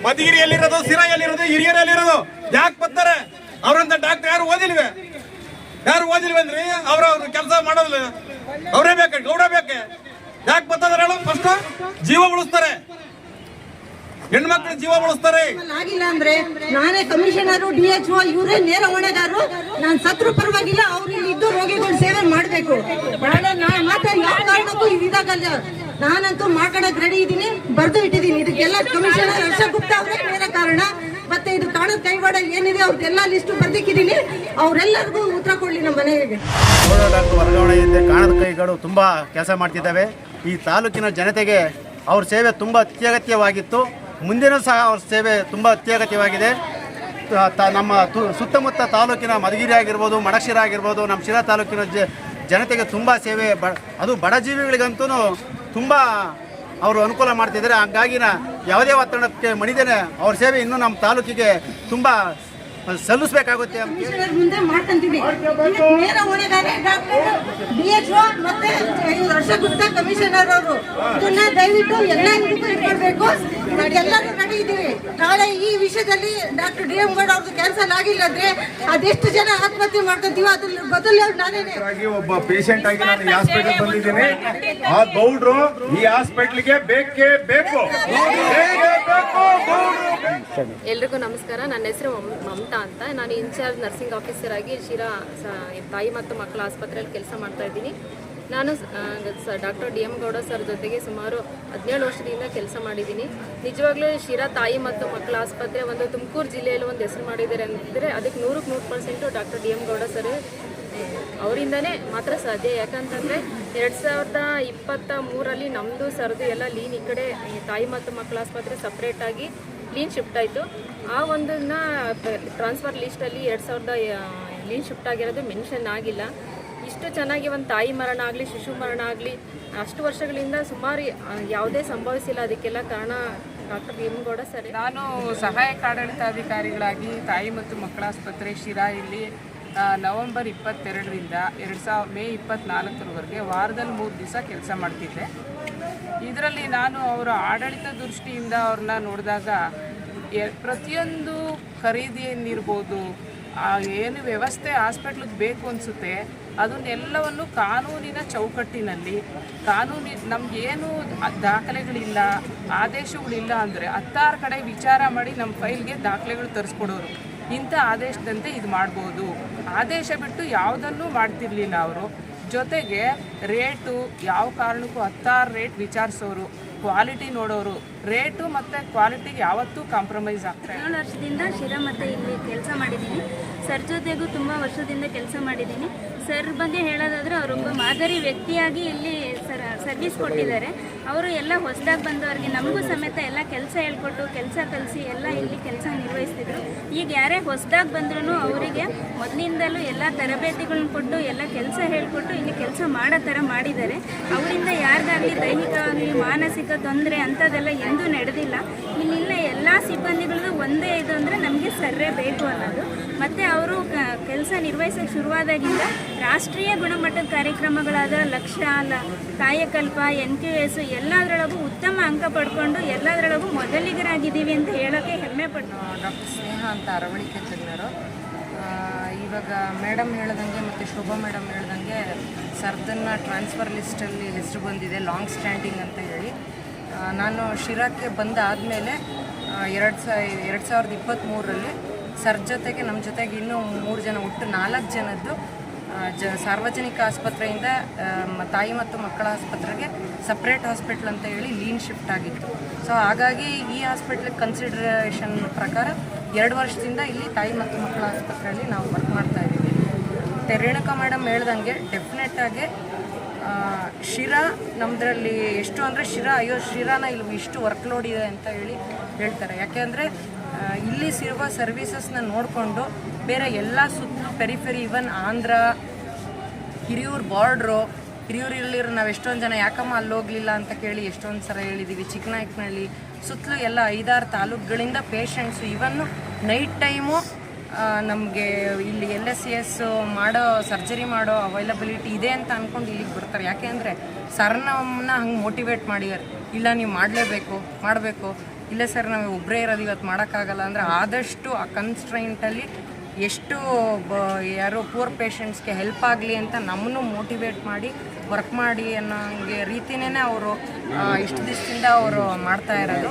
ಮಧುಗಿರಿಯಲ್ಲಿರೋದು, ಸಿರಾಯಲ್ಲಿರೋದು, ಹಿರಿಯರಲ್ಲಿರೋದು ಯಾಕೆ ಬರ್ತಾರೆ? ಅವ್ರಂತ ಡಾಕ್ಟರ್ ಯಾರು ಓದಿಲ್ವೇ? ಅಂದ್ರಿ ಅವ್ರ ಕೆಲಸ ಮಾಡೋದಿಲ್ಲ. ಅವರೇ ಬೇಕು, ಗೌಡ ಬೇಕೆ. ಯಾಕೆ ಬರ್ತಾರೆ ಹೇಳು? ಫಸ್ಟ್ ಜೀವ ಉಳಿಸ್ತಾರೆ, ಹೆಣ್ಮಕ್ಳು ಜೀವ ಉಳಿಸ್ತಾರೆ. ಆಗಿಲ್ಲ ಅಂದ್ರೆ ನಾನೇ ಕಮಿಷನರ್, DHO ಇವರೇ ನೇರ ಹೊಣೆಗಾರರು. ನಾನು ಸತ್ರು ಪರವಾಗಿಲ್ಲ, ಅವ್ರು ಇಲ್ಲಿ ಇದ್ದು ರೋಗಿಗಳ ಸೇವೆ ಮಾಡ್ಬೇಕು. ಮಾತ್ರ ಯಾವ ಕಾರಣಕ್ಕೂ ಇದಾಗಲ್ಲ. ನಾನಂತೂ ಮಾತಾಡಕ್ ರೆಡಿ ಇದ್ದೀನಿ, ಬರ್ದು ಇಟ್ಟಿದ್ದೀನಿ. ಇದಕ್ಕೆಲ್ಲ ಕಮಿಷನರ್ ಹರ್ಷ ಗುಪ್ತಾ ಅವರೇ ನೇರ ಕಾರಣ. ಮತ್ತೆ ಇದು ಕಾಣದ ಕೈವಾಡ ಏನಿದೆ ಅವ್ರದ್ದೆಲ್ಲ ಲಿಸ್ಟ್ ಬರ್ದಿಕ್ಕಿದ್ದೀನಿ. ಅವರೆಲ್ಲರಿಗೂ ಉತ್ತರ ಕೊಡ್ಲಿ ನಮ್ಮ ಮನೆಗೆ. ವರ್ಗಾವಣೆಯಿಂದ ಕಾಣದ ಕೈಗಳು ತುಂಬಾ ಕೆಲಸ ಮಾಡ್ತಿದ್ದಾವೆ. ಈ ತಾಲೂಕಿನ ಜನತೆಗೆ ಅವ್ರ ಸೇವೆ ತುಂಬ ಅತ್ಯಗತ್ಯವಾಗಿತ್ತು. ಮುಂದಿನ ಸಹ ಅವ್ರ ಸೇವೆ ತುಂಬ ಅತ್ಯಗತ್ಯವಾಗಿದೆ. ನಮ್ಮ ಸುತ್ತಮುತ್ತ ತಾಲೂಕಿನ ಮಧುಗಿರಿ ಆಗಿರ್ಬೋದು, ಮಡಕ್ಷಿರ ಆಗಿರ್ಬೋದು, ನಮ್ಮ ಶಿರಾ ತಾಲೂಕಿನ ಜನತೆಗೆ ತುಂಬ ಸೇವೆ, ಅದು ಬಡ ಜೀವಿಗಳಿಗಂತೂ ತುಂಬ ಅವರು ಅನುಕೂಲ ಮಾಡ್ತಿದ್ದಾರೆ. ಹಾಗಾಗಿನ ಯಾವುದೇ ಒತ್ತಡಕ್ಕೆ ಮಣಿದೇನೆ ಅವ್ರ ಸೇವೆ ಇನ್ನೂ ನಮ್ಮ ತಾಲೂಕಿಗೆ ತುಂಬ ಸಲ್ಲಿಸಬೇಕಾಗುತ್ತೆ ಅಂತ ಮುಂದೆ ಮಾಡ್ಕೊಂತೀವಿ. ನೇರ ಹೊಣೆಗಾರ DHO ಮತ್ತೆ ಹರ್ಷ ಗುಪ್ತಾ ಕಮಿಷನರ್ ಅವರು. ಇದನ್ನ ದಯವಿಟ್ಟು ಎಲ್ಲ ಇಟ್ಕೊಳ್ಬೇಕು. ಎಲ್ಲರೂ ರೆಡಿ ಇದ್ದೀವಿ. ನಾಳೆ ಈ ವಿಷಯದಲ್ಲಿ ಡಾಕ್ಟರ್ DM ಗೌಡ ಅವ್ರದ್ದು ಕ್ಯಾನ್ಸಲ್ ಆಗಿಲ್ಲ ಅಂದ್ರೆ ಅದೆಷ್ಟು ಜನ ಆತ್ಮಹತ್ಯೆ ಮಾಡ್ಕೊಂತೀವೋ ಅದ್ರ ಬದಲು ನಾನೇನೆ ಒಬ್ಬ ಪೇಷಂಟ್ ಆಗಿ ನಾನು ಈ ಹಾಸ್ಪಿಟಲ್ ಬಂದಿದ್ದೀನಿ. ಆ ಗೌಡ್ರು ಈ ಹಾಸ್ಪಿಟಲ್ಗೆ ಬೇಕೇ ಬೇಕು. ಎಲ್ರಿಗೂ ನಮಸ್ಕಾರ. ನನ್ನ ಹೆಸರು ಮಮತಾ ಅಂತ. ನಾನು ಇನ್ಚಾರ್ಜ್ ನರ್ಸಿಂಗ್ ಆಫೀಸರ್ ಆಗಿ ಶಿರಾ ತಾಯಿ ಮತ್ತು ಮಕ್ಕಳ ಆಸ್ಪತ್ರೆಯಲ್ಲಿ ಕೆಲಸ ಮಾಡ್ತಾ ಇದ್ದೀನಿ. ನಾನು ಡಾಕ್ಟರ್ DM ಗೌಡ ಸರ್ ಜೊತೆಗೆ ಸುಮಾರು 17 ವರ್ಷದಿಂದ ಕೆಲಸ ಮಾಡಿದ್ದೀನಿ. ನಿಜವಾಗ್ಲೂ ಶಿರಾ ತಾಯಿ ಮತ್ತು ಮಕ್ಕಳ ಆಸ್ಪತ್ರೆ ಒಂದು ತುಮಕೂರು ಜಿಲ್ಲೆಯಲ್ಲಿ ಒಂದು ಹೆಸರು ಮಾಡಿದ್ದಾರೆ ಅಂದರೆ ಅದಕ್ಕೆ 100% ಡಾಕ್ಟರ್ DM ಗೌಡ ಸರ್ ಅವರಿಂದನೇ ಮಾತ್ರ ಸಾಧ್ಯ. ಯಾಕಂತಂದರೆ 2023ರಲ್ಲಿ ನಮ್ಮದು ಸರ್ದು ಎಲ್ಲ ಲೀನ್ ಈ ಕಡೆ ತಾಯಿ ಮತ್ತು ಮಕ್ಕಳ ಆಸ್ಪತ್ರೆ ಸಪ್ರೇಟಾಗಿ ಲೀನ್ ಶಿಫ್ಟ್ ಆಯಿತು. ಆ ಒಂದನ್ನ ಟ್ರಾನ್ಸ್ಫರ್ ಲಿಸ್ಟಲ್ಲಿ 2000 ಲೀನ್ ಶಿಫ್ಟ್ ಆಗಿರೋದು ಮೆನ್ಷನ್ ಆಗಿಲ್ಲ. ಇಷ್ಟು ಚೆನ್ನಾಗಿ ಒಂದು ತಾಯಿ ಮರಣ ಆಗಲಿ, ಶಿಶು ಮರಣ ಆಗಲಿ ಅಷ್ಟು ವರ್ಷಗಳಿಂದ ಸುಮಾರು ಯಾವುದೇ ಸಂಭವಿಸಿಲ್ಲ. ಅದಕ್ಕೆಲ್ಲ ಕಾರಣ ಡಾಕ್ಟರ್ DM ಗೌಡ ಸರ್. ನಾನು ಸಹಾಯಕ ಆಡಳಿತಾಧಿಕಾರಿಗಳಾಗಿ ತಾಯಿ ಮತ್ತು ಮಕ್ಕಳ ಆಸ್ಪತ್ರೆ ಶಿರಾ ಇಲ್ಲಿ ನವೆಂಬರ್ 22ರಿಂದ ಮೇ 24ರವರೆಗೆ ವಾರದಲ್ಲಿ 3 ದಿವಸ ಕೆಲಸ ಮಾಡ್ತಿದ್ದೆ. ಇದರಲ್ಲಿ ನಾನು ಅವರ ಆಡಳಿತ ದೃಷ್ಟಿಯಿಂದ ಅವ್ರನ್ನ ನೋಡಿದಾಗ ಪ್ರತಿಯೊಂದು ಖರೀದಿಯನ್ನಿರ್ಬೋದು, ಏನು ವ್ಯವಸ್ಥೆ ಹಾಸ್ಪಿಟ್ಲಿಗೆ ಬೇಕು ಅನಿಸುತ್ತೆ ಅದನ್ನೆಲ್ಲವನ್ನು ಕಾನೂನಿನ ಚೌಕಟ್ಟಿನಲ್ಲಿ ನಮಗೇನು ದಾಖಲೆಗಳಿಲ್ಲ, ಆದೇಶಗಳಿಲ್ಲ ಅಂದರೆ 16 ಕಡೆ ವಿಚಾರ ಮಾಡಿ ನಮ್ಮ ಫೈಲ್ಗೆ ದಾಖಲೆಗಳು ತರಿಸ್ಕೊಡೋರು. ಇಂಥ ಆದೇಶದಂತೆ ಇದು ಮಾಡ್ಬೋದು. ಆದೇಶ ಬಿಟ್ಟು ಯಾವುದನ್ನೂ ಮಾಡ್ತಿರ್ಲಿಲ್ಲ ಅವರು. ಜೊತೆಗೆ ರೇಟು ಯಾವ ಕಾರಣಕ್ಕೂ 16 ರೇಟ್ ವಿಚಾರಿಸೋರು, ಕ್ವಾಲಿಟಿ ನೋಡೋರು. ರೇಟು ಮತ್ತು ಕ್ವಾಲಿಟಿಗೆ ಯಾವತ್ತೂ ಕಾಂಪ್ರಮೈಸ್ ಆಗ್ತಾರೆ. 7 ವರ್ಷದಿಂದ ಶಿರಾ ಮತ್ತು ಇಲ್ಲಿ ಕೆಲಸ ಮಾಡಿದ್ದೀನಿ. ಸರ್ ಜೊತೆಗೂ ತುಂಬ ವರ್ಷದಿಂದ ಕೆಲಸ ಮಾಡಿದ್ದೀನಿ. ಸರ್ ಬಗ್ಗೆ ಹೇಳೋದಾದರೆ ಅವರೊಬ್ಬ ಮಾದರಿ ವ್ಯಕ್ತಿಯಾಗಿ ಇಲ್ಲಿ ಸರ್ವಿಸ್ ಕೊಟ್ಟಿದ್ದಾರೆ. ಅವರು ಎಲ್ಲ ಹೊಸದಾಗಿ ಬಂದವರಿಗೆ ನಮಗೂ ಸಮೇತ ಎಲ್ಲ ಕೆಲಸ ಹೇಳ್ಕೊಟ್ಟು ಕೆಲಸ ಕಲಿಸಿ ಎಲ್ಲ ಇಲ್ಲಿ ಕೆಲಸ ನಿರ್ವಹಿಸ್ತಿದ್ರು. ಈಗ ಯಾರೇ ಹೊಸದಾಗಿ ಬಂದ್ರೂ ಅವರಿಗೆ ಮೊದಲಿಂದಲೂ ಎಲ್ಲ ತರಬೇತಿಗಳನ್ನ ಕೊಟ್ಟು ಎಲ್ಲ ಕೆಲಸ ಹೇಳಿಕೊಟ್ಟು ಇಲ್ಲಿ ಕೆಲಸ ಮಾಡೋ ಥರ ಮಾಡಿದ್ದಾರೆ. ಅವರಿಂದ ಯಾರಿಗಾಗಲಿ ದೈಹಿಕವಾಗಿ ಮಾನಸಿಕ ತೊಂದರೆ ಅಂಥದ್ದೆಲ್ಲ ಎಂದೂ ನಡೆದಿಲ್ಲ. ಇಲ್ಲಿಲ್ಲ ಎಲ್ಲ ಸಿಬ್ಬಂದಿಗಳದ್ದು ಒಂದೇ ಇದು ಅಂದರೆ ನಮಗೆ ಸರ್ರೇ ಬೇಕು ಅನ್ನೋದು. ಮತ್ತು ಅವರು ಕೆಲಸ ನಿರ್ವಹಿಸೋಕ್ಕೆ ಶುರುವಾದಾಗಿಂದ ರಾಷ್ಟ್ರೀಯ ಗುಣಮಟ್ಟದ ಕಾರ್ಯಕ್ರಮಗಳಾದ ಲಕ್ಷ್ಯ, ಕಾಯಕಲ್ಪ, NQS ಎಲ್ಲದರೊಳಗೂ ಉತ್ತಮ ಅಂಕ ಪಡ್ಕೊಂಡು ಎಲ್ಲದರೊಳಗೂ ಮೊದಲಿಗರಾಗಿದ್ದೀವಿ ಅಂತ ಹೇಳೋಕ್ಕೆ ಹೆಮ್ಮೆ ಪಟ್ಟು. ಡಾಕ್ಟರ್ ಸ್ನೇಹ ಅಂತ ಅರವಳಿಕೆ ತಜ್ಞರು. ಇವಾಗ ಮೇಡಮ್ ಹೇಳ್ದಂಗೆ ಮತ್ತು ಶೋಭಾ ಮೇಡಮ್ ಹೇಳ್ದಂಗೆ ಸರ್ದನ್ನ ಟ್ರಾನ್ಸ್ಫರ್ ಲಿಸ್ಟಲ್ಲಿ ಹೆಸರು ಬಂದಿದೆ, ಲಾಂಗ್ ಸ್ಟ್ಯಾಂಡಿಂಗ್ ಅಂತ ಹೇಳಿ. ನಾನು ಶಿರಾಕ್ಕೆ ಬಂದಾದಮೇಲೆ 2023ರಲ್ಲಿ ಸರ್ ಜೊತೆಗೆ ನಮ್ಮ ಜೊತೆಗೆ ಇನ್ನೂ 3 ಜನ, ಒಟ್ಟು 4 ಜನದ್ದು ಸಾರ್ವಜನಿಕ ಆಸ್ಪತ್ರೆಯಿಂದ ತಾಯಿ ಮತ್ತು ಮಕ್ಕಳ ಆಸ್ಪತ್ರೆಗೆ ಸಪ್ರೇಟ್ ಹಾಸ್ಪಿಟ್ಲ್ ಅಂತ ಹೇಳಿ ಲೀನ್ ಶಿಫ್ಟ್ ಆಗಿತ್ತು. ಸೊ ಹಾಗಾಗಿ ಈ ಹಾಸ್ಪಿಟ್ಲಿಗೆ ಕನ್ಸಿಡರೇಷನ್ ಪ್ರಕಾರ 2 ವರ್ಷದಿಂದ ಇಲ್ಲಿ ತಾಯಿ ಮತ್ತು ಮಕ್ಕಳ ಆಸ್ಪತ್ರೆಯಲ್ಲಿ ನಾವು ವರ್ಕ್ ಮಾಡ್ತಾ ಇದ್ದೀವಿ. ರೇಣುಕಾ ಮೇಡಮ್ ಹೇಳ್ದಂಗೆ ಡೆಫಿನೆಟ್ಟಾಗಿ ಶಿರಾ ನಮ್ಮದ್ರಲ್ಲಿ ಎಷ್ಟು ಅಂದರೆ ಶಿರಾನ ಇಲ್ಲಿ ಇಷ್ಟು ವರ್ಕ್ಲೋಡ್ ಇದೆ ಅಂತ ಹೇಳ್ತಾರೆ. ಯಾಕೆಂದರೆ ಇಲ್ಲಿ ಸಿರುವ ಸರ್ವೀಸಸ್ನ ನೋಡಿಕೊಂಡು ಬೇರೆ ಎಲ್ಲ ಸುತ್ತಲೂ ಪೆರಿಫೆರಿ, ಇವನ್ ಆಂಧ್ರ, ಹಿರಿಯೂರು ಬಾರ್ಡ್ರು, ಹಿರಿಯೂರಲ್ಲಿರೋ ನಾವು ಎಷ್ಟೊಂದು ಜನ ಯಾಕಮ್ಮ ಅಲ್ಲಿ ಹೋಗಲಿಲ್ಲ ಅಂತ ಕೇಳಿ ಎಷ್ಟೊಂದು ಸಲ ಹೇಳಿದ್ದೀವಿ. ಚಿಕ್ಕನಾಯಕನಹಳ್ಳಿ ಸುತ್ತಲೂ ಎಲ್ಲ 5-6 ತಾಲೂಕುಗಳಿಂದ ಪೇಷಂಟ್ಸು, ಇವನ್ನು ನೈಟ್ ಟೈಮು ನಮಗೆ ಇಲ್ಲಿ LSCS ಮಾಡೋ ಸರ್ಜರಿ ಮಾಡೋ ಅವೈಲಬಿಲಿಟಿ ಇದೆ ಅಂತ ಅಂದ್ಕೊಂಡು ಇಲ್ಲಿಗೆ ಬರ್ತಾರೆ. ಯಾಕೆ ಅಂದರೆ ಸರ್ ನಮ್ಮನ್ನ ಹಂಗೆ ಮೋಟಿವೇಟ್ ಮಾಡಿದ್ದಾರೆ, ಇಲ್ಲ ನೀವು ಮಾಡಬೇಕು, ಇಲ್ಲ ಸರ್ ನಾವು ಒಬ್ಬರೇ ಇರೋದು ಇವತ್ತು ಮಾಡೋಕ್ಕಾಗಲ್ಲ ಅಂದರೆ ಆದಷ್ಟು ಆ ಕನ್ಸ್ಟ್ರೈಂಟಲ್ಲಿ ಎಷ್ಟು ಯಾರೋ ಪೂರ್ ಪೇಷಂಟ್ಸ್ಗೆ ಹೆಲ್ಪ್ ಆಗಲಿ ಅಂತ ನಮ್ಮನ್ನು ಮೋಟಿವೇಟ್ ಮಾಡಿ ವರ್ಕ್ ಮಾಡಿ ಅನ್ನೋಂಗೆ ರೀತಿಯೇ ಅವರು ಇಷ್ಟು ದಿವಸದಿಂದ ಅವರು ಮಾಡ್ತಾ ಇರೋದು.